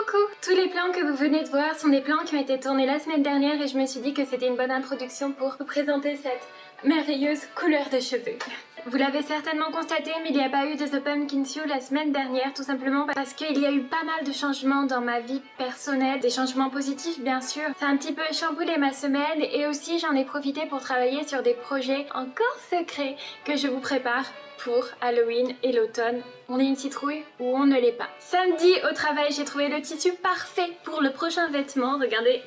Coucou! Tous les plans que vous venez de voir sont des plans qui ont été tournés la semaine dernière et je me suis dit que c'était une bonne introduction pour vous présenter cette merveilleuse couleur de cheveux. Vous l'avez certainement constaté, mais il n'y a pas eu de The Pumpkin Show la semaine dernière, tout simplement parce qu'il y a eu pas mal de changements dans ma vie personnelle, des changements positifs bien sûr. Ça a un petit peu chamboulé ma semaine et aussi j'en ai profité pour travailler sur des projets encore secrets que je vous prépare pour Halloween et l'automne. On est une citrouille ou on ne l'est pas. Samedi au travail, j'ai trouvé le tissu parfait pour le prochain vêtement. Regardez,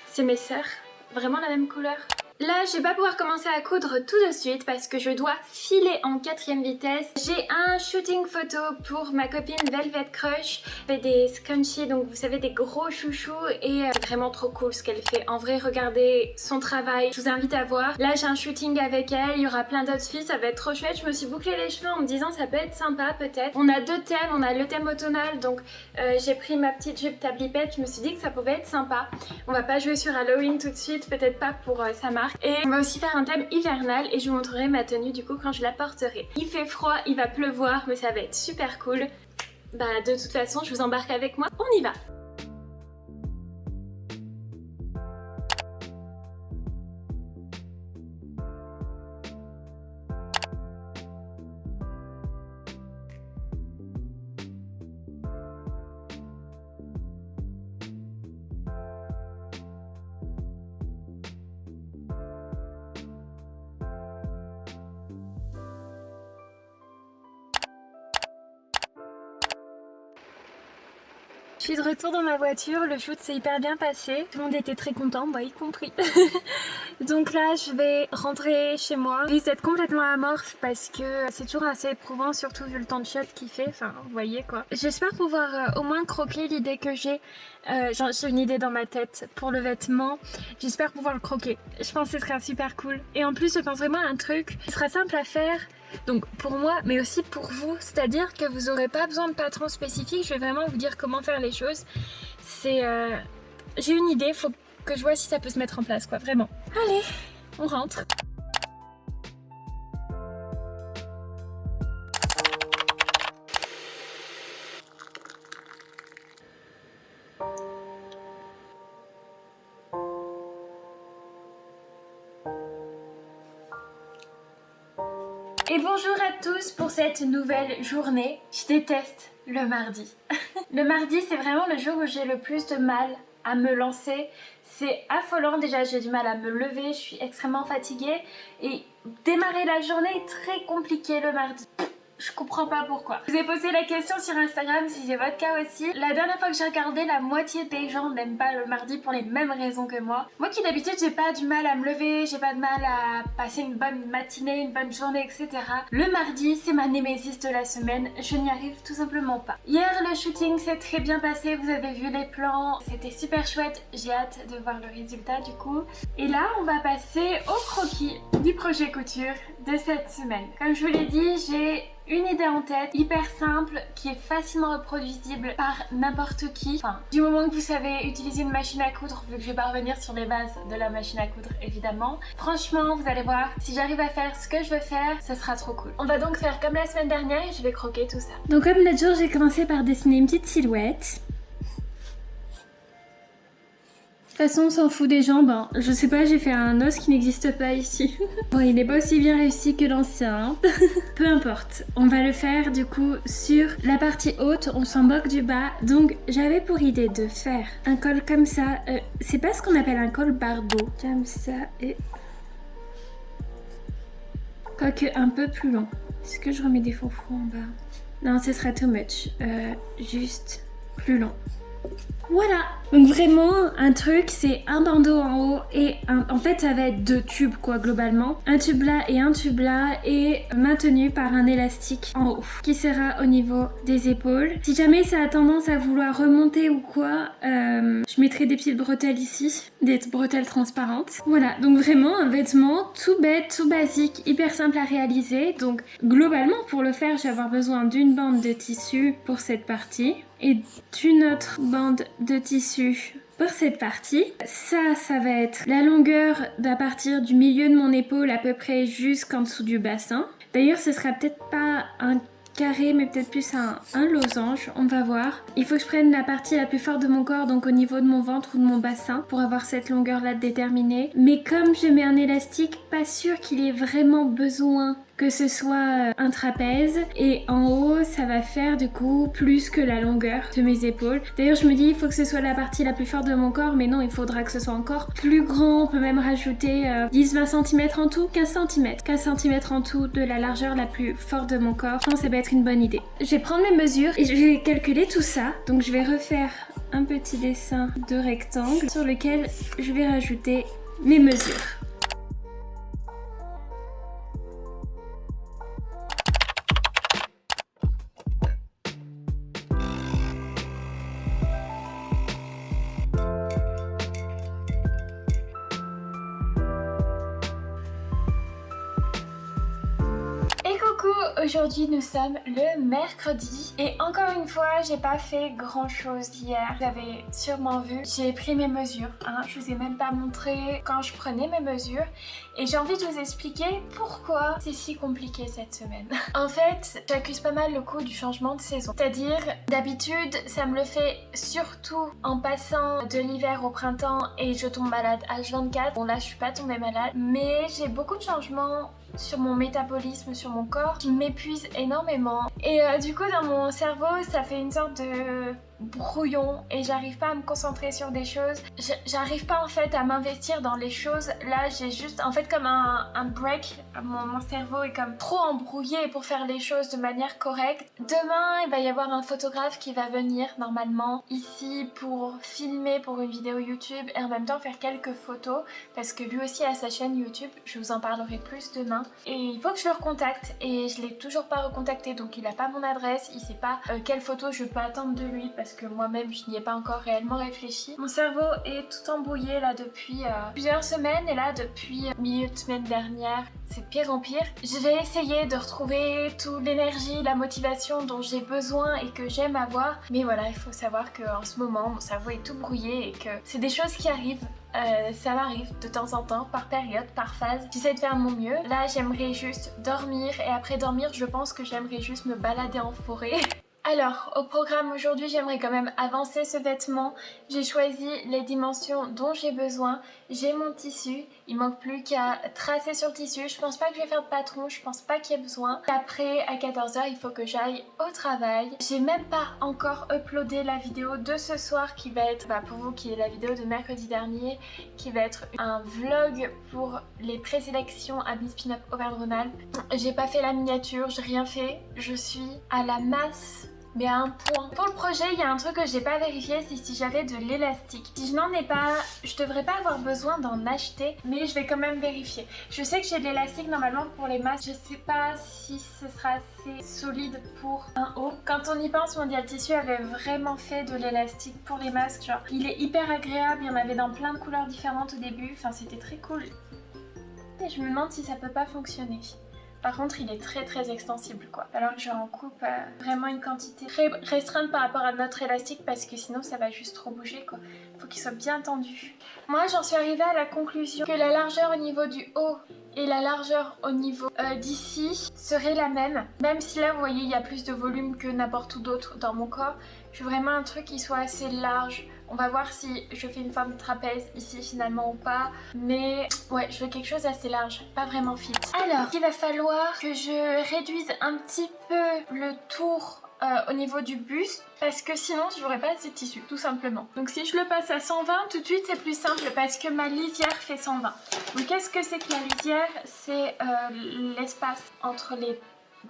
c'est mes sœurs, vraiment la même couleur. Là, je vais pas pouvoir commencer à coudre tout de suite parce que je dois filer en 4e vitesse. J'ai un shooting photo pour ma copine Velvet Crush. Elle fait des scrunchies, donc vous savez, des gros chouchous et c'est vraiment trop cool ce qu'elle fait. En vrai, regardez son travail, je vous invite à voir. Là, j'ai un shooting avec elle, il y aura plein d'outfits, ça va être trop chouette. Je me suis bouclé les cheveux en me disant ça peut être sympa peut-être. On a deux thèmes, on a le thème automnal, donc j'ai pris ma petite jupe tablipette, je me suis dit que ça pouvait être sympa. On va pas jouer sur Halloween tout de suite, peut-être pas pour sa marque. Et on va aussi faire un thème hivernal et je vous montrerai ma tenue du coup quand je la porterai. Il fait froid, il va pleuvoir, mais ça va être super cool. Bah de toute façon, je vous embarque avec moi, on y va! Je suis de retour dans ma voiture, le shoot s'est hyper bien passé, tout le monde était très content, moi y compris. Donc là je vais rentrer chez moi, je risque d'être complètement amorphe parce que c'est toujours assez éprouvant, surtout vu le temps de shot qu'il fait, enfin vous voyez quoi. J'espère pouvoir au moins croquer l'idée que j'ai, j'ai une idée dans ma tête pour le vêtement, j'espère pouvoir le croquer. Je pense que ce sera super cool. Et en plus je pense vraiment à un truc qui sera simple à faire. Donc pour moi mais aussi pour vous, c'est-à-dire que vous n'aurez pas besoin de patron spécifique, je vais vraiment vous dire comment faire les choses. C'est j'ai une idée, faut que je vois si ça peut se mettre en place quoi, vraiment. Allez, on rentre. Et bonjour à tous pour cette nouvelle journée. Je déteste le mardi. Le mardi, c'est vraiment le jour où j'ai le plus de mal à me lancer. C'est affolant, déjà j'ai du mal à me lever, je suis extrêmement fatiguée. Et démarrer la journée est très compliqué le mardi. Je comprends pas pourquoi. Je vous ai posé la question sur Instagram si c'est votre cas aussi. La dernière fois que j'ai regardé, la moitié des gens n'aiment pas le mardi pour les mêmes raisons que moi. Moi qui d'habitude j'ai pas du mal à me lever, j'ai pas de mal à passer une bonne matinée, une bonne journée, etc. Le mardi c'est ma némésis de la semaine, je n'y arrive tout simplement pas. Hier le shooting s'est très bien passé, vous avez vu les plans, c'était super chouette, j'ai hâte de voir le résultat du coup. Et là on va passer au croquis du projet couture de cette semaine. Comme je vous l'ai dit, j'ai une idée en tête, hyper simple, qui est facilement reproduisible par n'importe qui. Enfin, du moment que vous savez utiliser une machine à coudre, vu que je vais pas revenir sur les bases de la machine à coudre évidemment. Franchement, vous allez voir, si j'arrive à faire ce que je veux faire, ce sera trop cool. On va donc faire comme la semaine dernière et je vais croquer tout ça. Donc comme l'autre jour, j'ai commencé par dessiner une petite silhouette. De toute façon on s'en fout des jambes, hein. Je sais pas, j'ai fait un os qui n'existe pas ici. Bon, il n'est pas aussi bien réussi que l'ancien, hein. Peu importe, on va le faire du coup sur la partie haute, on s'en moque du bas. Donc j'avais pour idée de faire un col comme ça, c'est pas ce qu'on appelle un col barbeau. Comme ça et... quoique un peu plus long. Est-ce que je remets des faux en bas? Non, ce sera too much, juste plus long. Voilà, donc vraiment un truc, c'est un bandeau en haut et en fait ça va être deux tubes quoi globalement, un tube là et maintenu par un élastique en haut qui sera au niveau des épaules. Si jamais ça a tendance à vouloir remonter ou quoi, je mettrai des petites bretelles ici, des bretelles transparentes. Voilà, donc vraiment un vêtement tout bête, tout basique, hyper simple à réaliser. Donc globalement pour le faire je vais avoir besoin d'une bande de tissu pour cette partie et d'une autre bande de tissu pour cette partie. Ça va être la longueur à partir du milieu de mon épaule à peu près jusqu'en dessous du bassin. D'ailleurs ce sera peut-être pas un carré mais peut-être plus un losange, on va voir. Il faut que je prenne la partie la plus forte de mon corps, donc au niveau de mon ventre ou de mon bassin, pour avoir cette longueur là déterminée. Mais comme je mets un élastique, pas sûr qu'il y ait vraiment besoin que ce soit un trapèze, et en haut ça va faire du coup plus que la longueur de mes épaules. D'ailleurs je me dis il faut que ce soit la partie la plus forte de mon corps, mais non, il faudra que ce soit encore plus grand. On peut même rajouter 10-20 cm en tout, 15 cm. 15 cm en tout de la largeur la plus forte de mon corps. Je pense que ça peut être une bonne idée. Je vais prendre mes mesures et je vais calculer tout ça. Donc je vais refaire un petit dessin de rectangle sur lequel je vais rajouter mes mesures. Aujourd'hui nous sommes le mercredi et encore une fois j'ai pas fait grand chose hier. Vous avez sûrement vu, j'ai pris mes mesures, je vous ai même pas montré quand je prenais mes mesures et j'ai envie de vous expliquer pourquoi c'est si compliqué cette semaine. En fait j'accuse pas mal le coup du changement de saison, c'est-à-dire d'habitude ça me le fait surtout en passant de l'hiver au printemps et je tombe malade H24. Bon là je suis pas tombée malade mais j'ai beaucoup de changements sur mon métabolisme, sur mon corps qui m'épuise énormément et du coup dans mon cerveau ça fait une sorte de brouillon et j'arrive pas à me concentrer sur des choses, j'arrive pas en fait à m'investir dans les choses. Là j'ai juste en fait comme un break, mon cerveau est comme trop embrouillé pour faire les choses de manière correcte. Demain il va y avoir un photographe qui va venir normalement ici pour filmer pour une vidéo YouTube et en même temps faire quelques photos parce que lui aussi a sa chaîne YouTube, je vous en parlerai plus demain et il faut que je le recontacte et je l'ai toujours pas recontacté donc il a pas mon adresse, il sait pas quelle photo je peux attendre de lui parce que moi-même je n'y ai pas encore réellement réfléchi. Mon cerveau est tout embrouillé là depuis plusieurs semaines et là depuis milieu de semaine dernière c'est de pire en pire. Je vais essayer de retrouver toute l'énergie, la motivation dont j'ai besoin et que j'aime avoir, mais voilà il faut savoir qu'en ce moment mon cerveau est tout brouillé et que c'est des choses qui arrivent. Ça m'arrive de temps en temps, par période, par phase. J'essaie de faire mon mieux. Là j'aimerais juste dormir et après dormir je pense que j'aimerais juste me balader en forêt. Alors, au programme aujourd'hui, j'aimerais quand même avancer ce vêtement. J'ai choisi les dimensions dont j'ai besoin. J'ai mon tissu. Il manque plus qu'à tracer sur le tissu. Je pense pas que je vais faire de patron. Je pense pas qu'il y ait besoin. Après, à 14 h, il faut que j'aille au travail. J'ai même pas encore uploadé la vidéo de ce soir qui va être, pour vous qui est la vidéo de mercredi dernier, qui va être un vlog pour les présélections à Miss Pin-Up Auvergne-Rhône-Alpes. J'ai pas fait la miniature, j'ai rien fait. Je suis à la masse. Mais à un point. Pour le projet, il y a un truc que j'ai pas vérifié, c'est si j'avais de l'élastique. Si je n'en ai pas, je devrais pas avoir besoin d'en acheter, mais je vais quand même vérifier. Je sais que j'ai de l'élastique normalement pour les masques, je sais pas si ce sera assez solide pour un haut. Quand on y pense, Mondial Tissu avait vraiment fait de l'élastique pour les masques, genre il est hyper agréable, il y en avait dans plein de couleurs différentes au début, enfin c'était très cool. Et je me demande si ça peut pas fonctionner. Par contre il est très extensible quoi. Alors que j'en coupe vraiment une quantité très restreinte par rapport à notre élastique parce que sinon ça va juste trop bouger quoi. Faut qu'il soit bien tendu. Moi j'en suis arrivée à la conclusion que la largeur au niveau du haut et la largeur au niveau d'ici serait la même. Même si là vous voyez il y a plus de volume que n'importe où d'autre dans mon corps. Je veux vraiment un truc qui soit assez large. On va voir si je fais une forme de trapèze ici finalement ou pas. Mais ouais, je veux quelque chose d'assez large, pas vraiment fit. Alors, il va falloir que je réduise un petit peu le tour au niveau du buste parce que sinon j'aurais pas assez de tissu tout simplement. Donc si je le passe à 120 tout de suite c'est plus simple parce que ma lisière fait 120. Donc qu'est-ce que c'est que la lisière? C'est l'espace entre les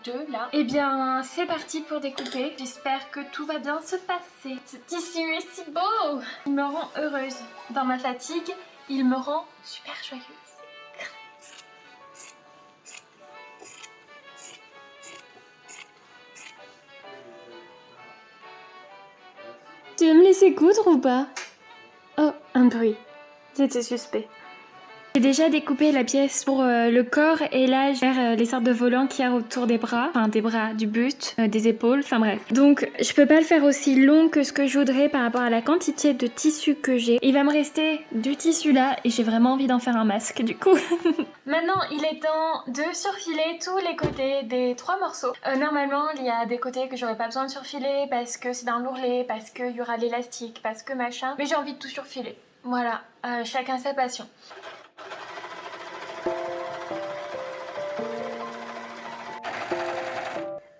deux là. Et bien c'est parti pour découper. J'espère que tout va bien se passer. Ce tissu est si beau. Il me rend heureuse. Dans ma fatigue, il me rend super joyeuse. Tu veux me laisser coudre ou pas? Oh, un bruit. C'était suspect. J'ai déjà découpé la pièce pour le corps et là je vais faire les sortes de volants qu'il y a autour des bras, enfin des bras, du buste, des épaules, enfin bref. Donc je peux pas le faire aussi long que ce que je voudrais par rapport à la quantité de tissu que j'ai. Il va me rester du tissu là et j'ai vraiment envie d'en faire un masque du coup. Maintenant il est temps de surfiler tous les côtés des 3 morceaux. Normalement il y a des côtés que j'aurais pas besoin de surfiler parce que c'est d'un lourlet, parce qu'il y aura l'élastique, parce que machin, mais j'ai envie de tout surfiler. Voilà, chacun sa passion.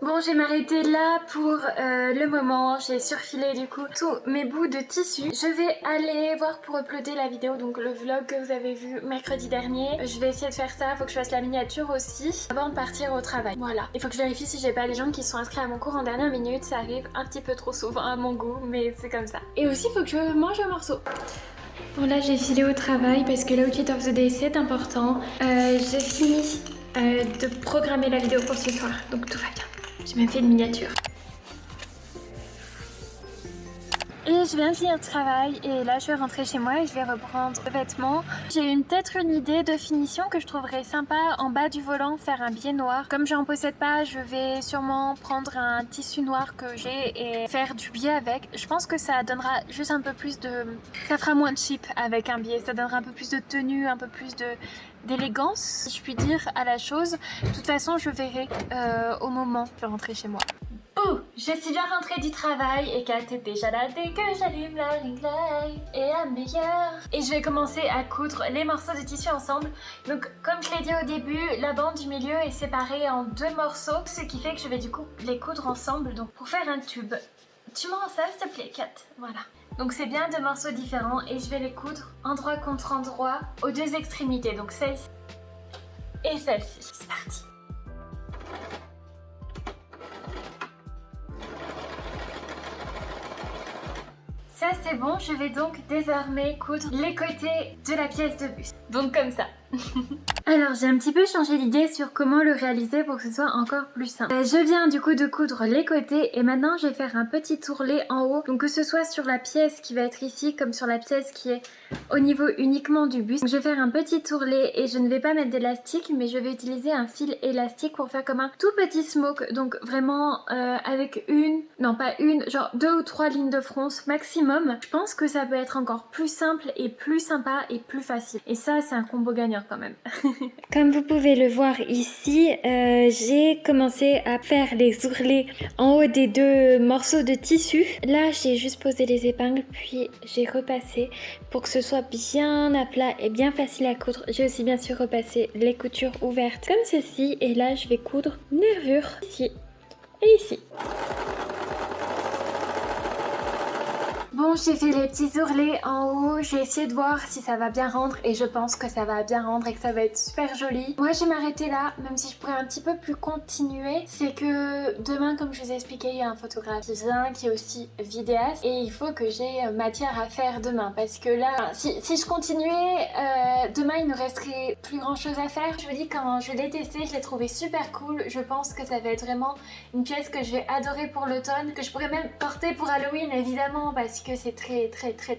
Bon, je vais m'arrêter là pour le moment. J'ai surfilé du coup tous mes bouts de tissu. Je vais aller voir pour uploader la vidéo, donc le vlog que vous avez vu mercredi dernier. Je vais essayer de faire ça, faut que je fasse la miniature aussi avant de partir au travail. Voilà. Il faut que je vérifie si j'ai pas des gens qui sont inscrits à mon cours en dernière minute. Ça arrive un petit peu trop souvent à mon goût, mais c'est comme ça. Et aussi, il faut que je mange un morceau. Bon là j'ai filé au travail parce que l'outfit of the day c'est important. J'ai fini de programmer la vidéo pour ce soir, donc tout va bien. J'ai même fait une miniature. Et je viens de finir le travail et là je vais rentrer chez moi et je vais reprendre le vêtement. J'ai peut-être une idée de finition que je trouverais sympa en bas du volant, faire un biais noir. Comme j'en possède pas, je vais sûrement prendre un tissu noir que j'ai et faire du biais avec. Je pense que ça donnera juste un peu plus de... ça fera moins de cheap avec un biais, ça donnera un peu plus de tenue, un peu plus d'élégance, si je puis dire, à la chose. De toute façon, je verrai au moment de rentrer chez moi. Oh, je suis bien rentrée du travail et Kat est déjà là dès que j'allume la ring light et la meilleure. Et je vais commencer à coudre les morceaux de tissu ensemble. Donc comme je l'ai dit au début, la bande du milieu est séparée en 2 morceaux, ce qui fait que je vais du coup les coudre ensemble. Donc pour faire un tube, tu m'en ça s'il te plaît Kat, voilà. Donc c'est bien 2 morceaux différents et je vais les coudre endroit contre endroit aux 2 extrémités. Donc celle-ci et celle-ci. C'est parti. Ça c'est bon, je vais donc désormais coudre les côtés de la pièce de buste. Donc comme ça. Alors j'ai un petit peu changé d'idée sur comment le réaliser pour que ce soit encore plus simple. Je viens du coup de coudre les côtés et maintenant je vais faire un petit tourlet en haut. Donc que ce soit sur la pièce qui va être ici comme sur la pièce qui est au niveau uniquement du buste. Donc, je vais faire un petit tourlet et je ne vais pas mettre d'élastique mais je vais utiliser un fil élastique pour faire comme un tout petit smoke. Donc vraiment avec genre 2 ou 3 lignes de fronce maximum. Je pense que ça peut être encore plus simple et plus sympa et plus facile. Et ça c'est un combo gagnant quand même. Comme vous pouvez le voir ici, j'ai commencé à faire les ourlets en haut des 2 morceaux de tissu. Là, j'ai juste posé les épingles, puis j'ai repassé pour que ce soit bien à plat et bien facile à coudre. J'ai aussi bien sûr repassé les coutures ouvertes comme ceci. Et là, je vais coudre une nervure ici et ici. Bon, j'ai fait les petits ourlets en haut, j'ai essayé de voir si ça va bien rendre et je pense que ça va bien rendre et que ça va être super joli. Moi, je vais m'arrêter là, même si je pourrais un petit peu plus continuer. C'est que demain, comme je vous ai expliqué, il y a un photographe qui vient, qui est aussi vidéaste et il faut que j'ai matière à faire demain parce que là, si je continuais, demain il ne resterait plus grand chose à faire. Je vous dis, quand je l'ai testé, je l'ai trouvé super cool. Je pense que ça va être vraiment une pièce que je vais adorer pour l'automne, que je pourrais même porter pour Halloween évidemment parce que c'est très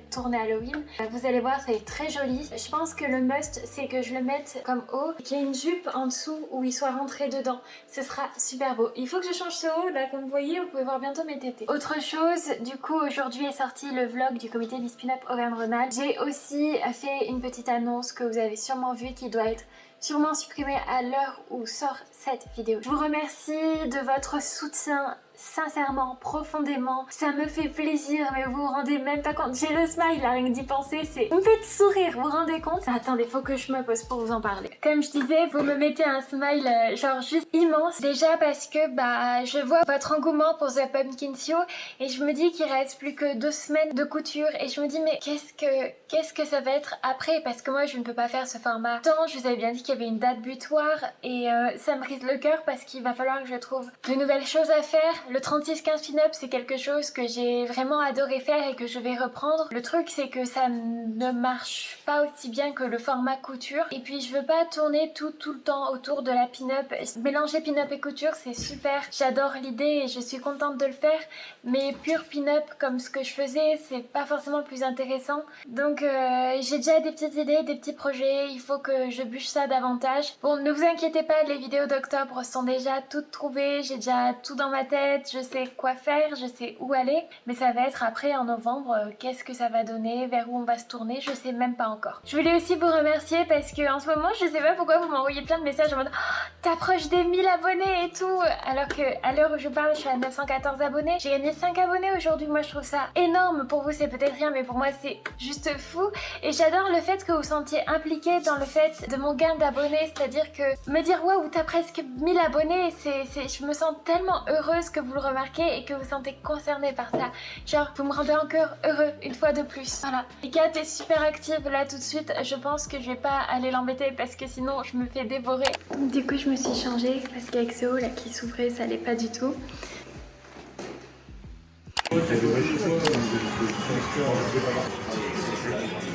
tourné Halloween. Vous allez voir, ça est très joli. Je pense que le must c'est que je le mette comme haut, qu'il y ait une jupe en dessous où il soit rentré dedans. Ce sera super beau. Il faut que je change ce haut là, comme vous voyez, vous pouvez voir bientôt mes tétés. Autre chose, du coup aujourd'hui est sorti le vlog du comité Miss Pin-Up Auvergne-Rhône-Alpes. J'ai aussi fait une petite annonce que vous avez sûrement vue qui doit être sûrement supprimée à l'heure où sort cette vidéo. Je vous remercie de votre soutien, sincèrement, profondément. Ça me fait plaisir, mais vous vous rendez même pas compte. J'ai le smile là, rien que d'y penser, c'est... Vous me faites sourire, vous vous rendez compte? Attendez, faut que je me pose pour vous en parler. Comme je disais, vous me mettez un smile genre juste immense. Déjà parce que je vois votre engouement pour The Pumpkin Show et je me dis qu'il reste plus que 2 semaines de couture et je me dis mais qu'est-ce que ça va être après? Parce que moi je ne peux pas faire ce format. Tant, je vous avais bien dit qu'il y avait une date butoir et ça me brise le cœur parce qu'il va falloir que je trouve de nouvelles choses à faire. Le 36-15 pin-up, c'est quelque chose que j'ai vraiment adoré faire et que je vais reprendre. Le truc, c'est que ça ne marche pas aussi bien que le format couture. Et puis je veux pas tourner tout le temps autour de la pin-up. Mélanger pin-up et couture, c'est super. J'adore l'idée et je suis contente de le faire. Mais pure pin-up comme ce que je faisais, c'est pas forcément le plus intéressant. Donc j'ai déjà des petites idées, des petits projets. Il faut que je bûche ça davantage. Bon, ne vous inquiétez pas, les vidéos d'octobre sont déjà toutes trouvées. J'ai déjà tout dans ma tête. Je sais quoi faire, je sais où aller. Mais ça va être après en novembre. Qu'est-ce que ça va donner, vers où on va se tourner, je sais même pas encore. Je voulais aussi vous remercier parce que en ce moment, je sais pas pourquoi vous m'envoyez plein de messages en mode oh, t'approches des 1000 abonnés et tout. Alors que à l'heure où je parle, je suis à 914 abonnés. J'ai gagné 5 abonnés aujourd'hui. Moi, je trouve ça énorme. Pour vous, c'est peut-être rien, mais pour moi, c'est juste fou. Et j'adore le fait que vous sentiez impliqué dans le fait de mon gain d'abonnés. C'est-à-dire que me dire waouh, t'as presque 1000 abonnés, je me sens tellement heureuse que vous le remarquez et que vous sentez concerné par ça. Genre, vous me rendez encore heureux une fois de plus. Voilà. Et Kat est super active là tout de suite. Je pense que je vais pas aller l'embêter parce que sinon je me fais dévorer. Du coup, je me suis changée parce qu'avec ce haut là qui s'ouvrait, ça allait pas du tout.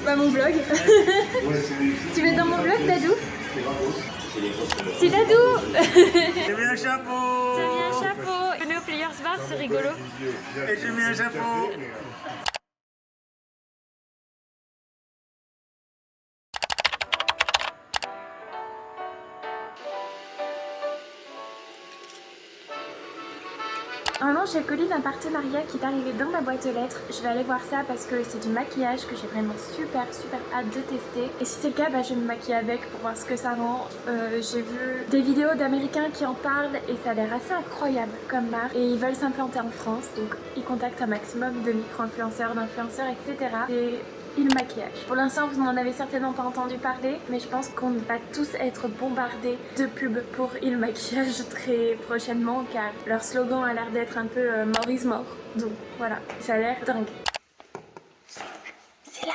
Bah mon vlog. Tu veux dans mon vlog, Dadou? C'est Dadou. J'ai mis un chapeau. J'ai mis un chapeau. Venez au Players Bar, c'est rigolo. Et j'ai mis un chapeau. Normalement, j'ai le colis d'un partenariat qui est arrivé dans ma boîte aux lettres. Je vais aller voir ça parce que c'est du maquillage que j'ai vraiment super hâte de tester. Et si c'est le cas, bah, je vais me maquiller avec pour voir ce que ça rend. J'ai vu des vidéos d'Américains qui en parlent et ça a l'air assez incroyable comme marque. Et ils veulent s'implanter en France, donc ils contactent un maximum de micro-influenceurs, d'influenceurs, etc. Et le maquillage. Pour l'instant, vous n'en avez certainement pas entendu parler, mais je pense qu'on va tous être bombardés de pubs pour le maquillage très prochainement, car leur slogan a l'air d'être un peu more is more. Donc voilà, ça a l'air dingue. C'est là.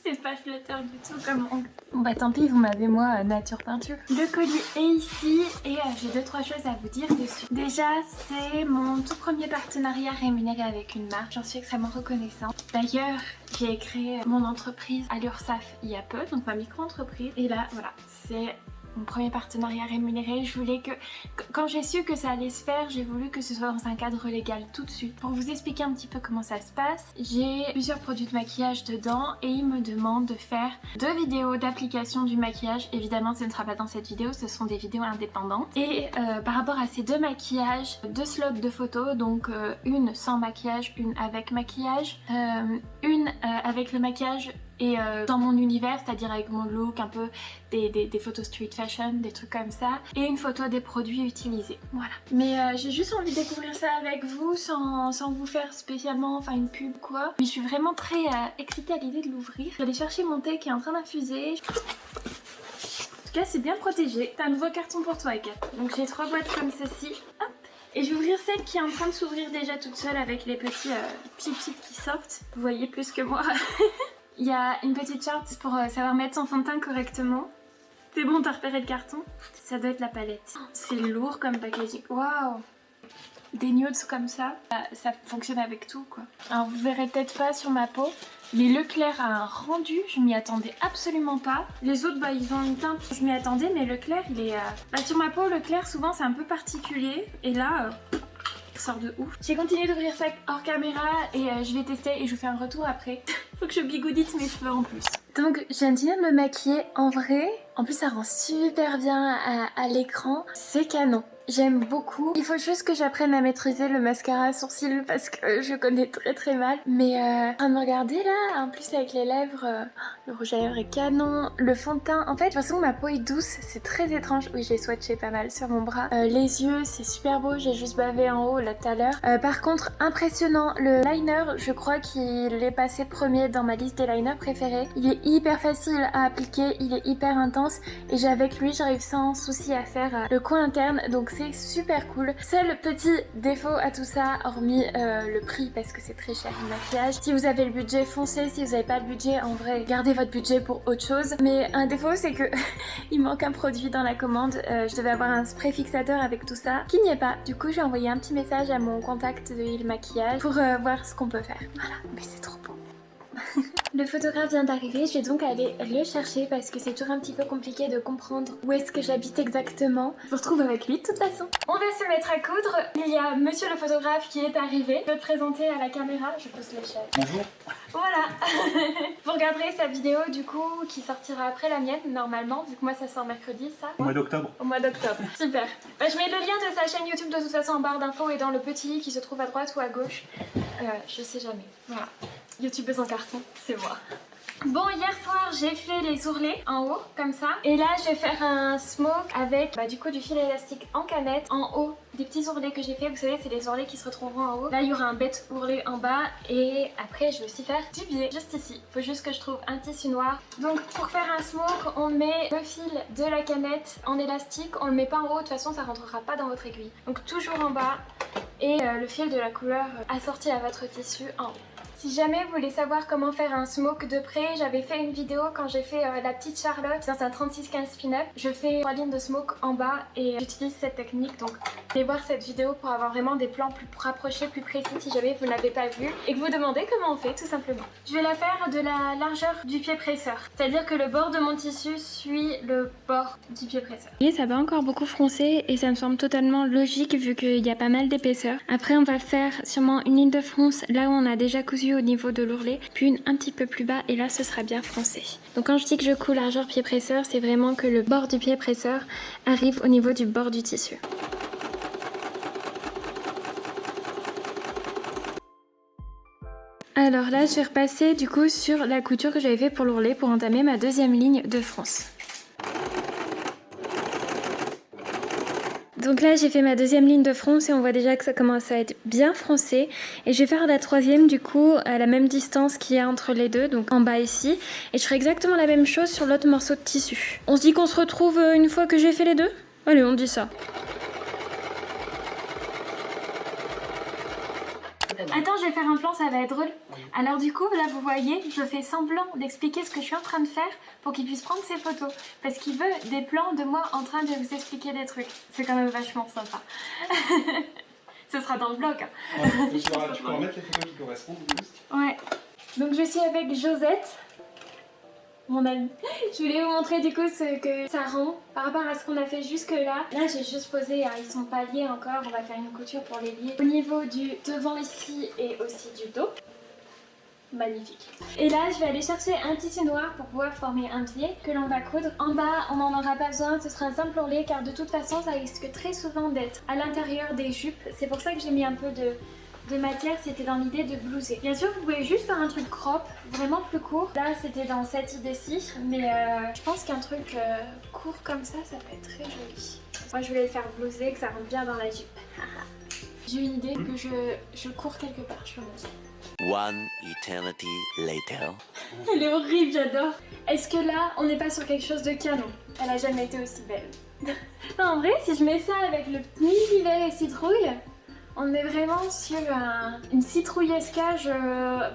C'est pas flatteur du tout comme angle. Bon bah tant pis, vous m'avez moi nature peinture. Le colis est ici et j'ai 2-3 choses à vous dire dessus. Déjà, c'est mon tout premier partenariat rémunéré avec une marque. J'en suis extrêmement reconnaissante. D'ailleurs, j'ai créé mon entreprise à l'URSSAF il y a peu, donc ma micro-entreprise. Et là, voilà, c'est mon premier partenariat rémunéré. Je voulais que, quand j'ai su que ça allait se faire, j'ai voulu que ce soit dans un cadre légal tout de suite. Pour vous expliquer un petit peu comment ça se passe, j'ai plusieurs produits de maquillage dedans et ils me demandent de faire 2 vidéos d'application du maquillage. Évidemment, ce ne sera pas dans cette vidéo, ce sont des vidéos indépendantes. Et par rapport à ces 2 maquillages, 2 slots de photos, donc une sans maquillage, une avec maquillage, une avec le maquillage et dans mon univers, c'est-à-dire avec mon look, un peu des photos street fashion, des trucs comme ça, et une photo des produits utilisés. Voilà. Mais j'ai juste envie de découvrir ça avec vous sans vous faire spécialement, enfin une pub quoi. Mais je suis vraiment très excitée à l'idée de l'ouvrir. Je vais aller chercher mon thé qui est en train d'infuser. En tout cas, c'est bien protégé. T'as un nouveau carton pour toi, Kat. Donc j'ai 3 boîtes comme ceci. Hop. Et je vais ouvrir celle qui est en train de s'ouvrir déjà toute seule avec les petits pips qui sortent. Vous voyez plus que moi. Il y a une petite charte pour savoir mettre son fond de teint correctement. C'est bon, t'as repéré le carton? Ça doit être la palette. C'est lourd comme packaging. Waouh! Des nudes comme ça, ça fonctionne avec tout quoi. Alors vous verrez peut-être pas sur ma peau, mais Leclerc a un rendu, je m'y attendais absolument pas. Les autres, bah ils ont une teinte, je m'y attendais, mais Leclerc il est... Bah, sur ma peau, Leclerc souvent c'est un peu particulier, et là... sort de ouf. J'ai continué d'ouvrir ça hors caméra et je vais tester et je vous fais un retour après. Faut que je bigoudite mes cheveux en plus. Donc je viens de me maquiller en vrai. En plus ça rend super bien à l'écran. C'est canon. J'aime beaucoup. Il faut juste que j'apprenne à maîtriser le mascara à sourcils parce que je connais très mal. Mais en train de me regarder là, en plus avec les lèvres, le rouge à lèvres est canon. Le fond de teint, en fait, de toute façon ma peau est douce, c'est très étrange. Oui, j'ai swatché pas mal sur mon bras. Les yeux, c'est super beau, j'ai juste bavé en haut là tout à l'heure. Par contre, impressionnant, le liner, je crois qu'il est passé premier dans ma liste des liners préférés. Il est hyper facile à appliquer, il est hyper intense et avec lui, j'arrive sans souci à faire le coin interne. Donc foncé, super cool. Seul petit défaut à tout ça, hormis le prix parce que c'est très cher le maquillage. Si vous avez le budget, foncez. Si vous n'avez pas le budget, en vrai, gardez votre budget pour autre chose. Mais un défaut, c'est que il manque un produit dans la commande. Je devais avoir un spray fixateur avec tout ça, qui n'y est pas. Du coup, j'ai envoyé un petit message à mon contact de Il Maquillage pour voir ce qu'on peut faire. Voilà, mais c'est trop beau. Le photographe vient d'arriver, je vais donc aller le chercher parce que c'est toujours un petit peu compliqué de comprendre où est-ce que j'habite exactement. Je vous retrouve avec lui de toute façon. On va se mettre à coudre. Il y a monsieur le photographe qui est arrivé. Je vais te présenter à la caméra, je pose l'échelle. Bonjour. Voilà. Vous regarderez sa vidéo du coup qui sortira après la mienne normalement, vu que moi ça sort mercredi ça. Au mois d'octobre. Au mois d'octobre. Super. Bah, je mets le lien de sa chaîne YouTube de toute façon en barre d'infos et dans le petit i qui se trouve à droite ou à gauche. Je sais jamais. Voilà. YouTubeuse en carton, c'est moi. Bon, hier soir j'ai fait les ourlets en haut comme ça et là je vais faire un smoke avec du coup du fil élastique en canette en haut des petits ourlets que j'ai fait. Vous savez, c'est les ourlets qui se retrouveront en haut. Là il y aura un bête ourlet en bas et après je vais aussi faire du biais juste ici. Faut juste que je trouve un tissu noir. Donc pour faire un smoke, on met le fil de la canette en élastique, on le met pas en haut, de toute façon ça rentrera pas dans votre aiguille. Donc toujours en bas et le fil de la couleur assorti à votre tissu en haut. Si jamais vous voulez savoir comment faire un smoke de près, j'avais fait une vidéo quand j'ai fait la petite Charlotte dans un 36-15 pin-up. Je fais 3 lignes de smoke en bas et j'utilise cette technique. Donc allez voir cette vidéo pour avoir vraiment des plans plus rapprochés, plus précis si jamais vous ne l'avez pas vu et que vous demandez comment on fait tout simplement. Je vais la faire de la largeur du pied presseur. C'est-à-dire que le bord de mon tissu suit le bord du pied presseur. Et ça va encore beaucoup froncer et ça me semble totalement logique vu qu'il y a pas mal d'épaisseur. Après on va faire sûrement une ligne de fronce là où on a déjà cousu au niveau de l'ourlet, puis une un petit peu plus bas et là ce sera bien froncé. Donc quand je dis que je coule largeur pied presseur, c'est vraiment que le bord du pied presseur arrive au niveau du bord du tissu. Alors là je vais repasser du coup sur la couture que j'avais fait pour l'ourlet pour entamer ma deuxième ligne de fronce. Donc là j'ai fait ma deuxième ligne de fronce et on voit déjà que ça commence à être bien froncé. Et je vais faire la troisième du coup à la même distance qu'il y a entre les deux, donc en bas ici. Et je ferai exactement la même chose sur l'autre morceau de tissu. On se dit qu'on se retrouve une fois que j'ai fait les deux? Allez, on dit ça. Attends, je vais faire un plan, ça va être drôle. Alors du coup, là vous voyez, je fais semblant d'expliquer ce que je suis en train de faire pour qu'il puisse prendre ses photos. Parce qu'il veut des plans de moi en train de vous expliquer des trucs. C'est quand même vachement sympa. Ce sera dans le blog. Hein. Ouais, tu peux remettre les photos qui correspondent. Ouais. Donc je suis avec Josette, mon amie. Je voulais vous montrer du coup ce que ça rend par rapport à ce qu'on a fait jusque là. Là j'ai juste posé, ils sont pas liés encore, on va faire une couture pour les lier. Au niveau du devant ici et aussi du dos. Magnifique. Et là je vais aller chercher un tissu noir pour pouvoir former un pied que l'on va coudre. En bas on n'en aura pas besoin, ce sera un simple ourlet car de toute façon ça risque très souvent d'être à l'intérieur des jupes. C'est pour ça que j'ai mis un peu de matière, c'était dans l'idée de blouser. Bien sûr vous pouvez juste faire un truc crop, vraiment plus court. Là c'était dans cette idée-ci, mais je pense qu'un truc court comme ça peut être très joli. Moi je voulais le faire blouser, que ça rentre bien dans la jupe. J'ai une idée que je cours quelque part, je vous montre. One eternity later. Elle est horrible, j'adore. Est-ce que là on n'est pas sur quelque chose de canon? Elle a jamais été aussi belle. Non, en vrai si je mets ça avec le petit vert et citrouille, on est vraiment sur une citrouillescage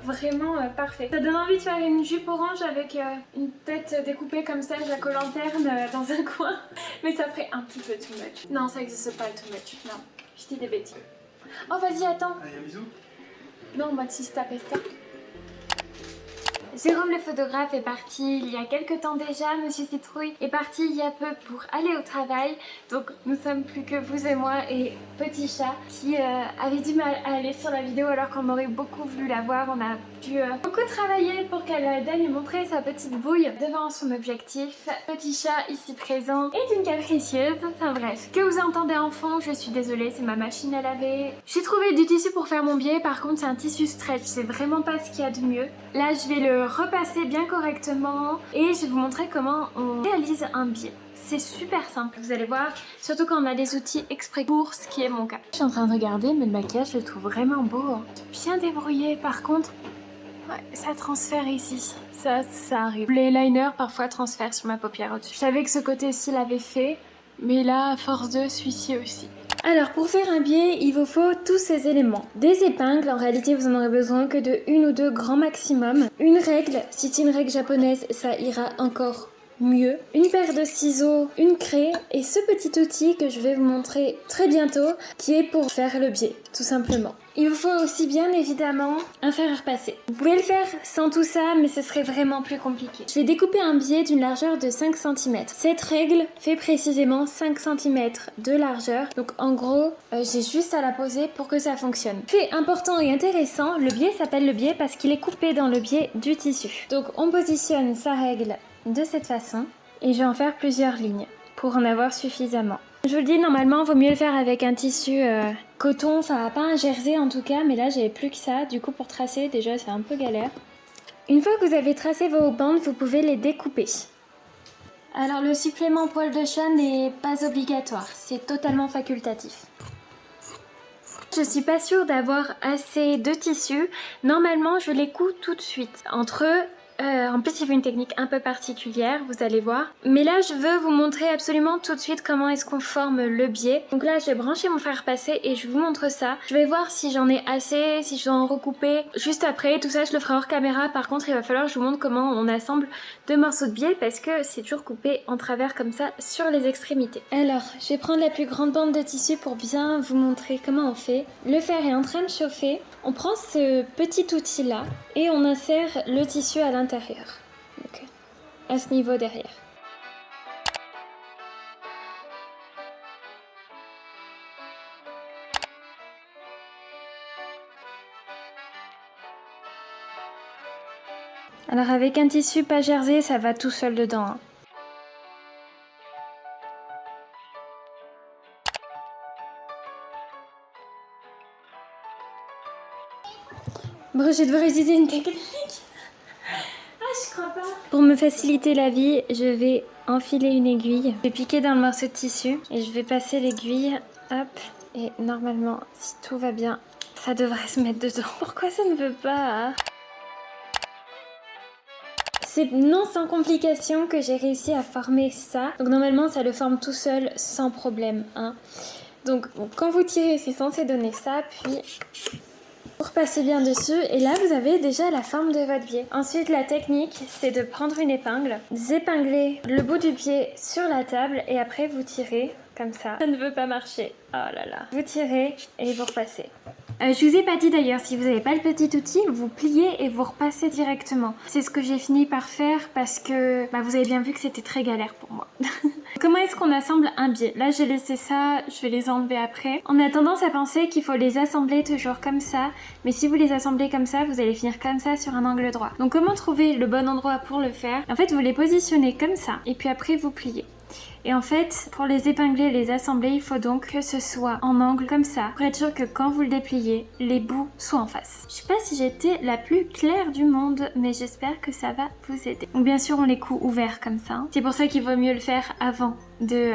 vraiment parfait. Ça donne envie de faire une jupe orange avec une tête découpée comme ça, Jack O'Lanterne dans un coin. Mais ça ferait un petit peu too much. Non, ça n'existe pas le too much. Non, je dis des bêtises. Oh vas-y, attends. Allez, un bisou. Non, moi si c'est ta pesta. Jérôme le photographe est parti il y a quelques temps déjà, Monsieur Citrouille est parti il y a peu pour aller au travail. Donc nous sommes plus que vous et moi et Petit Chat qui avait du mal à aller sur la vidéo alors qu'on aurait beaucoup voulu la voir. On a dû beaucoup travailler pour qu'elle daigne montrer sa petite bouille devant son objectif. Petit Chat ici présent est une capricieuse, enfin bref. Que vous entendez en fond, je suis désolée, c'est ma machine à laver. J'ai trouvé du tissu pour faire mon biais, par contre c'est un tissu stretch, c'est vraiment pas ce qu'il y a de mieux. Là je vais le repasser bien correctement et je vais vous montrer comment on réalise un biais. C'est super simple, vous allez voir, surtout quand on a des outils exprès pour, ce qui est mon cas. Je suis en train de regarder, mais le maquillage je le trouve vraiment beau, hein. Bien débrouillé. Par contre, ouais, ça transfère ici, ça arrive. Les liners parfois transfèrent sur ma paupière au-dessus. Je savais que ce côté-ci l'avait fait, Mais là, à force de, celui-ci aussi. Alors pour faire un biais, il vous faut tous ces éléments. Des épingles, en réalité vous en aurez besoin que de 1 ou 2 grand maximum. Une règle, si c'est une règle japonaise, ça ira encore mieux. Une paire de ciseaux, une craie et ce petit outil que je vais vous montrer très bientôt qui est pour faire le biais, tout simplement. Il vous faut aussi bien évidemment un fer à repasser. Vous pouvez le faire sans tout ça, mais ce serait vraiment plus compliqué. Je vais découper un biais d'une largeur de 5 cm. Cette règle fait précisément 5 cm de largeur. Donc en gros, j'ai juste à la poser pour que ça fonctionne. Fait important et intéressant, le biais s'appelle le biais parce qu'il est coupé dans le biais du tissu. Donc on positionne sa règle de cette façon et je vais en faire plusieurs lignes pour en avoir suffisamment. Je vous le dis, normalement, il vaut mieux le faire avec un tissu coton, enfin pas un jersey en tout cas, mais là j'avais plus que ça, du coup pour tracer déjà c'est un peu galère. Une fois que vous avez tracé vos bandes, vous pouvez les découper. Alors le supplément poil de chat n'est pas obligatoire, c'est totalement facultatif. Je suis pas sûre d'avoir assez de tissu, normalement je les couds tout de suite. Entre eux, en plus il faut une technique un peu particulière, vous allez voir. Mais là je veux vous montrer absolument tout de suite comment est-ce qu'on forme le biais. Donc là je vais brancher mon fer à repasser et je vous montre ça. Je vais voir si j'en ai assez, si je dois en recouper juste après. Tout ça je le ferai hors caméra. Par contre il va falloir que je vous montre comment on assemble 2 morceaux de biais parce que c'est toujours coupé en travers comme ça sur les extrémités. Alors je vais prendre la plus grande bande de tissu pour bien vous montrer comment on fait. Le fer est en train de chauffer. On prend ce petit outil là et on insère le tissu à l'intérieur, donc à ce niveau derrière. Alors avec un tissu pas jersey, ça va tout seul dedans. Hein. Bon, je vais devoir utiliser une technique. Je crois pas. Pour me faciliter la vie, je vais enfiler une aiguille. Je vais piquer dans le morceau de tissu et je vais passer l'aiguille. Hop. Et normalement, si tout va bien, ça devrait se mettre dedans. Pourquoi ça ne veut pas hein? C'est non sans complication que j'ai réussi à former ça. Donc normalement, ça le forme tout seul sans problème. Hein. Donc bon, quand vous tirez, c'est censé donner ça. Puis... vous repassez bien dessus et là vous avez déjà la forme de votre biais. Ensuite la technique c'est de prendre une épingle, d'épingler le bout du biais sur la table et après vous tirez comme ça. Ça ne veut pas marcher, oh là là. Vous tirez et vous repassez. Je vous ai pas dit d'ailleurs, si vous n'avez pas le petit outil, vous pliez et vous repassez directement. C'est ce que j'ai fini par faire parce que vous avez bien vu que c'était très galère pour moi. Comment est-ce qu'on assemble un biais? Là j'ai laissé ça, je vais les enlever après. On a tendance à penser qu'il faut les assembler toujours comme ça, mais si vous les assemblez comme ça, vous allez finir comme ça sur un angle droit. Donc comment trouver le bon endroit pour le faire? En fait vous les positionnez comme ça et puis après vous pliez. Et en fait, pour les épingler et les assembler, il faut donc que ce soit en angle comme ça, pour être sûr que quand vous le dépliez, les bouts soient en face. Je sais pas si j'étais la plus claire du monde, mais j'espère que ça va vous aider. Donc bien sûr, on les coud ouverts comme ça. C'est pour ça qu'il vaut mieux le faire avant de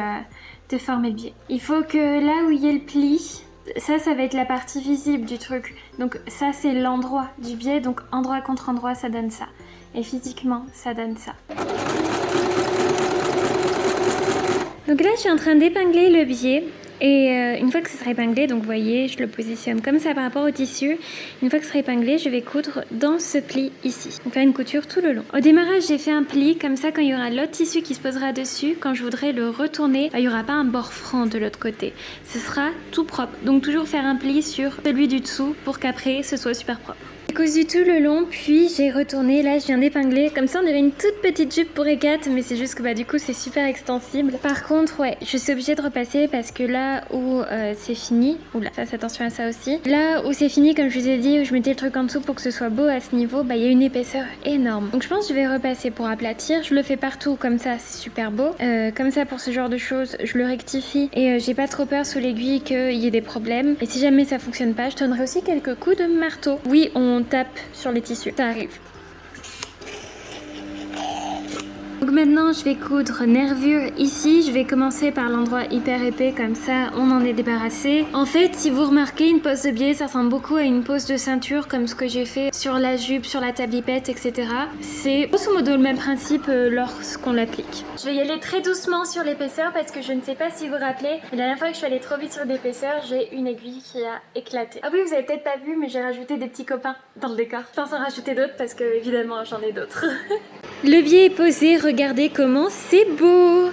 former le biais. Il faut que là où il y ait le pli, ça va être la partie visible du truc. Donc ça, c'est l'endroit du biais, donc endroit contre endroit, ça donne ça. Et physiquement, ça donne ça. Donc là je suis en train d'épingler le biais et une fois que ce sera épinglé, donc vous voyez je le positionne comme ça par rapport au tissu. Une fois que ce sera épinglé, je vais coudre dans ce pli ici. Donc faire une couture tout le long. Au démarrage j'ai fait un pli comme ça, quand il y aura l'autre tissu qui se posera dessus, quand je voudrais le retourner, il n'y aura pas un bord franc de l'autre côté. Ce sera tout propre. Donc toujours faire un pli sur celui du dessous pour qu'après ce soit super propre. J'ai cousu tout le long, puis j'ai retourné, là je viens d'épingler, comme ça on dirait une toute petite jupe pour Ekat, mais c'est juste que du coup c'est super extensible. Par contre ouais, je suis obligée de repasser parce que là où c'est fini, oula, fasse attention à ça aussi, là où c'est fini comme je vous ai dit, où je mettais le truc en dessous pour que ce soit beau à ce niveau, il y a une épaisseur énorme. Donc je pense que je vais repasser pour aplatir, je le fais partout comme ça, c'est super beau. Comme ça pour ce genre de choses, je le rectifie et j'ai pas trop peur sous l'aiguille qu'il y ait des problèmes. Et si jamais ça fonctionne pas, je donnerai aussi quelques coups de marteau. Oui, on tape sur les tissus, ça arrive. Donc maintenant je vais coudre nervure ici. Je vais commencer par l'endroit hyper épais, comme ça on en est débarrassé. En fait, si vous remarquez, une pose de biais ça ressemble beaucoup à une pose de ceinture, comme ce que j'ai fait sur la jupe, sur la tablipette, etc. C'est grosso modo le même principe lorsqu'on l'applique. Je vais y aller très doucement sur l'épaisseur parce que je ne sais pas si vous vous rappelez, la dernière fois que je suis allée trop vite sur l'épaisseur, j'ai une aiguille qui a éclaté. Ah oui, vous avez peut-être pas vu, mais j'ai rajouté des petits copains dans le décor. Je pense en rajouter d'autres parce que évidemment j'en ai d'autres. Le biais est posé, regardez comment c'est beau.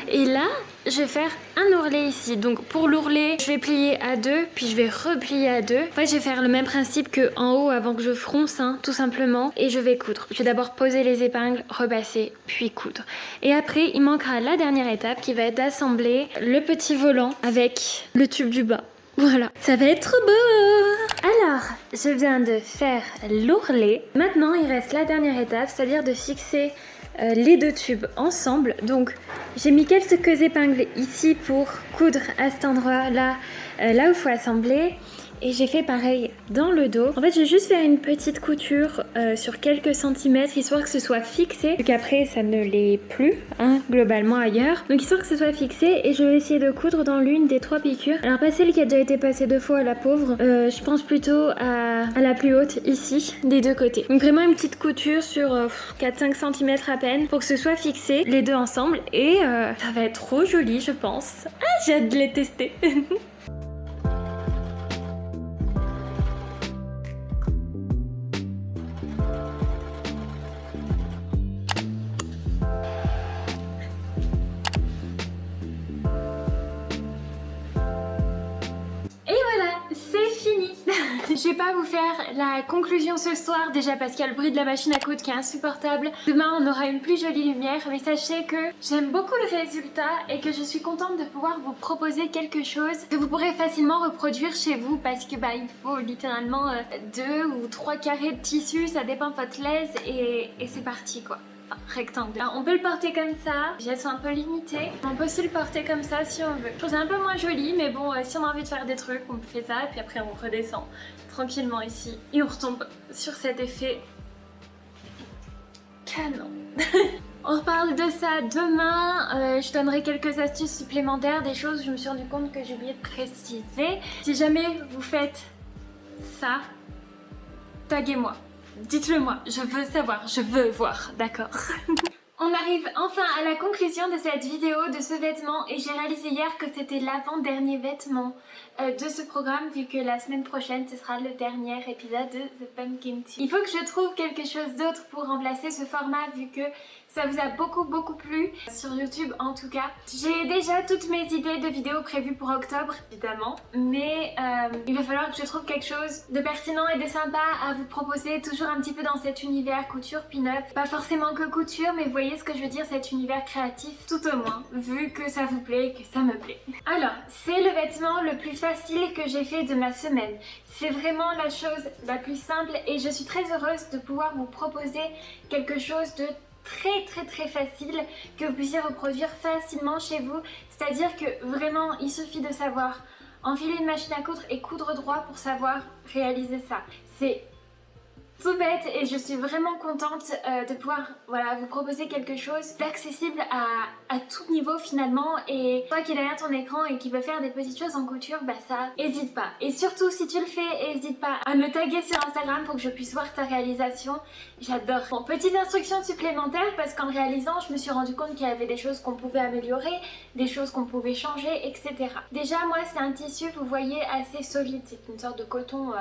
Et là, je vais faire un ourlet ici. Donc pour l'ourlet, je vais plier à 2, puis je vais replier à 2. En fait, je vais faire le même principe que en haut avant que je fronce, hein, tout simplement. Et je vais coudre. Je vais d'abord poser les épingles, repasser, puis coudre. Et après, il manquera la dernière étape qui va être d'assembler le petit volant avec le tube du bas. Voilà, ça va être trop beau. Alors, je viens de faire l'ourlet. Maintenant, il reste la dernière étape, c'est-à-dire de fixer les deux tubes ensemble. Donc, j'ai mis quelques épingles ici pour coudre à cet endroit-là, là où il faut assembler. Et j'ai fait pareil dans le dos. En fait, je vais juste faire une petite couture sur quelques centimètres, histoire que ce soit fixé. Vu qu'après, ça ne l'est plus, hein, globalement ailleurs. Donc, histoire que ce soit fixé. Et je vais essayer de coudre dans l'une des 3 piqûres. Alors, pas celle qui a déjà été passée 2 fois, la pauvre. Je pense plutôt à la plus haute, ici, des 2 côtés. Donc, vraiment une petite couture sur 4-5 cm à peine, pour que ce soit fixé, les deux ensemble. Et ça va être trop joli, je pense. Ah, j'ai hâte de les tester. Je vais pas vous faire la conclusion ce soir, déjà parce qu'il y a le bruit de la machine à coudre qui est insupportable. Demain on aura une plus jolie lumière, mais sachez que j'aime beaucoup le résultat et que je suis contente de pouvoir vous proposer quelque chose que vous pourrez facilement reproduire chez vous, parce que il faut littéralement 2 ou 3 carrés de tissu, ça dépend de votre laise, et c'est parti quoi. Enfin, rectangle. Alors, on peut le porter comme ça, les gestes sont un peu limités. On peut aussi le porter comme ça si on veut. Je trouve ça un peu moins joli, mais bon, si on a envie de faire des trucs, on fait ça, et puis après on redescend tranquillement ici, et on retombe sur cet effet canon. On reparle de ça demain, je donnerai quelques astuces supplémentaires, des choses où je me suis rendu compte que j'ai oublié de préciser. Si jamais vous faites ça, taguez-moi. Dites-le moi, je veux savoir, je veux voir, d'accord. On arrive enfin à la conclusion de cette vidéo, de ce vêtement, et j'ai réalisé hier que c'était l'avant-dernier vêtement de ce programme, vu que la semaine prochaine ce sera le dernier épisode de The Pumpkin Tea. Il faut que je trouve quelque chose d'autre pour remplacer ce format, vu que ça vous a beaucoup plu, sur YouTube en tout cas. J'ai déjà toutes mes idées de vidéos prévues pour octobre, évidemment, mais il va falloir que je trouve quelque chose de pertinent et de sympa à vous proposer, toujours un petit peu dans cet univers couture pin-up. Pas forcément que couture, mais vous voyez ce que je veux dire, cet univers créatif tout au moins, vu que ça vous plaît et que ça me plaît. Alors, c'est le vêtement le plus facile que j'ai fait de ma semaine. C'est vraiment la chose la plus simple et je suis très heureuse de pouvoir vous proposer quelque chose de très facile que vous puissiez reproduire facilement chez vous. C'est-à-dire que vraiment il suffit de savoir enfiler une machine à coudre et coudre droit pour savoir réaliser ça. C'est tout bête et je suis vraiment contente de pouvoir vous proposer quelque chose d'accessible à tout niveau finalement. Et toi qui es derrière ton écran et qui veut faire des petites choses en couture, ça, hésite pas. Et surtout si tu le fais, hésite pas à me taguer sur Instagram pour que je puisse voir ta réalisation. J'adore. Bon, petite instruction supplémentaire, parce qu'en réalisant je me suis rendu compte qu'il y avait des choses qu'on pouvait améliorer, des choses qu'on pouvait changer, etc. Déjà moi c'est un tissu, vous voyez, assez solide, c'est une sorte de coton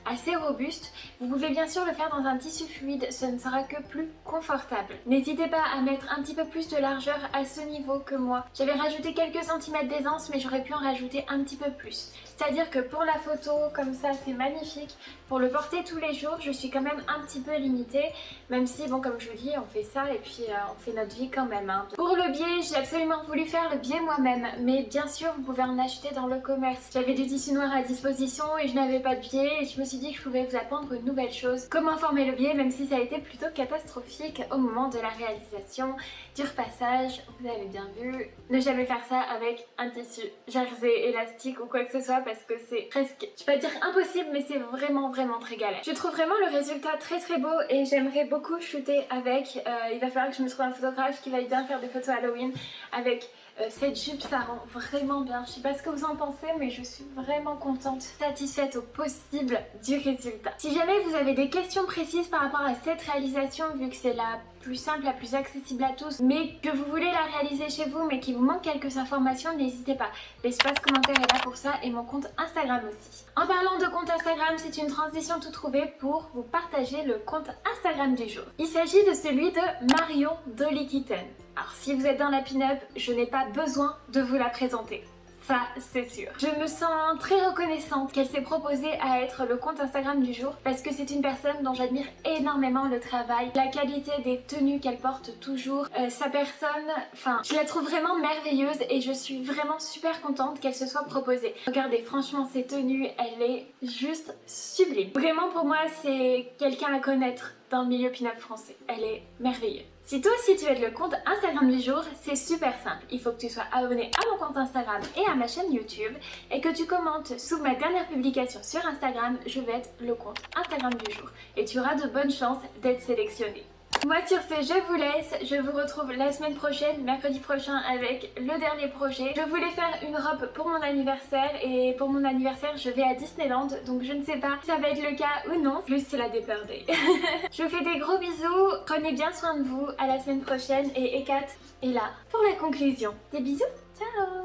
assez robuste. Vous pouvez bien sûr le faire dans un tissu fluide, ce ne sera que plus confortable. N'hésitez pas à mettre un petit peu plus de largeur à ce niveau que moi. J'avais rajouté quelques centimètres d'aisance, mais j'aurais pu en rajouter un petit peu plus. C'est-à-dire que pour la photo, comme ça, c'est magnifique. Pour le porter tous les jours, je suis quand même un petit peu limitée, même si, bon, comme je vous dis, on fait ça et puis on fait notre vie quand même. Hein. Pour le biais, j'ai absolument voulu faire le biais moi-même, mais bien sûr, vous pouvez en acheter dans le commerce. J'avais du tissu noir à disposition et je n'avais pas de biais, et je me suis dit que je pouvais vous apprendre une nouvelle chose. Comment former le biais, même si ça a été plutôt catastrophique au moment de la réalisation, du repassage, vous avez bien vu. Ne jamais faire ça avec un tissu jersey élastique ou quoi que ce soit parce que c'est presque, je vais pas dire impossible, mais c'est vraiment très galère. Je trouve vraiment le résultat très beau et j'aimerais beaucoup shooter avec. Il va falloir que je me trouve un photographe qui va bien faire des photos Halloween avec cette jupe. Ça rend vraiment bien. Je sais pas ce que vous en pensez, mais je suis vraiment contente, satisfaite au possible du résultat. Si jamais vous avez des questions précises par rapport à cette réalisation, vu que c'est la plus simple, la plus accessible à tous, mais que vous voulez la réaliser chez vous, mais qu'il vous manque quelques informations, n'hésitez pas. L'espace commentaire est là pour ça et mon compte Instagram aussi. En parlant de compte Instagram, c'est une transition tout trouvée pour vous partager le compte Instagram du jour. Il s'agit de celui de Marion Dolly Kitten. Alors si vous êtes dans la pin-up, je n'ai pas besoin de vous la présenter. Ça, c'est sûr. Je me sens très reconnaissante qu'elle s'est proposée à être le compte Instagram du jour parce que c'est une personne dont j'admire énormément le travail, la qualité des tenues qu'elle porte toujours, sa personne, enfin, je la trouve vraiment merveilleuse et je suis vraiment super contente qu'elle se soit proposée. Regardez, franchement, ses tenues, elle est juste sublime. Vraiment, pour moi, c'est quelqu'un à connaître dans le milieu pin-up français. Elle est merveilleuse. Si toi aussi tu veux être le compte Instagram du jour, c'est super simple. Il faut que tu sois abonné à mon compte Instagram et à ma chaîne YouTube et que tu commentes sous ma dernière publication sur Instagram, je vais être le compte Instagram du jour. Et tu auras de bonnes chances d'être sélectionné. Moi sur ce, je vous laisse, je vous retrouve la semaine prochaine, mercredi prochain avec le dernier projet. Je voulais faire une robe pour mon anniversaire et pour mon anniversaire je vais à Disneyland, donc je ne sais pas si ça va être le cas ou non, plus c'est la Dapper Day. Je vous fais des gros bisous, prenez bien soin de vous, à la semaine prochaine et Hécate est là pour la conclusion. Des bisous, ciao.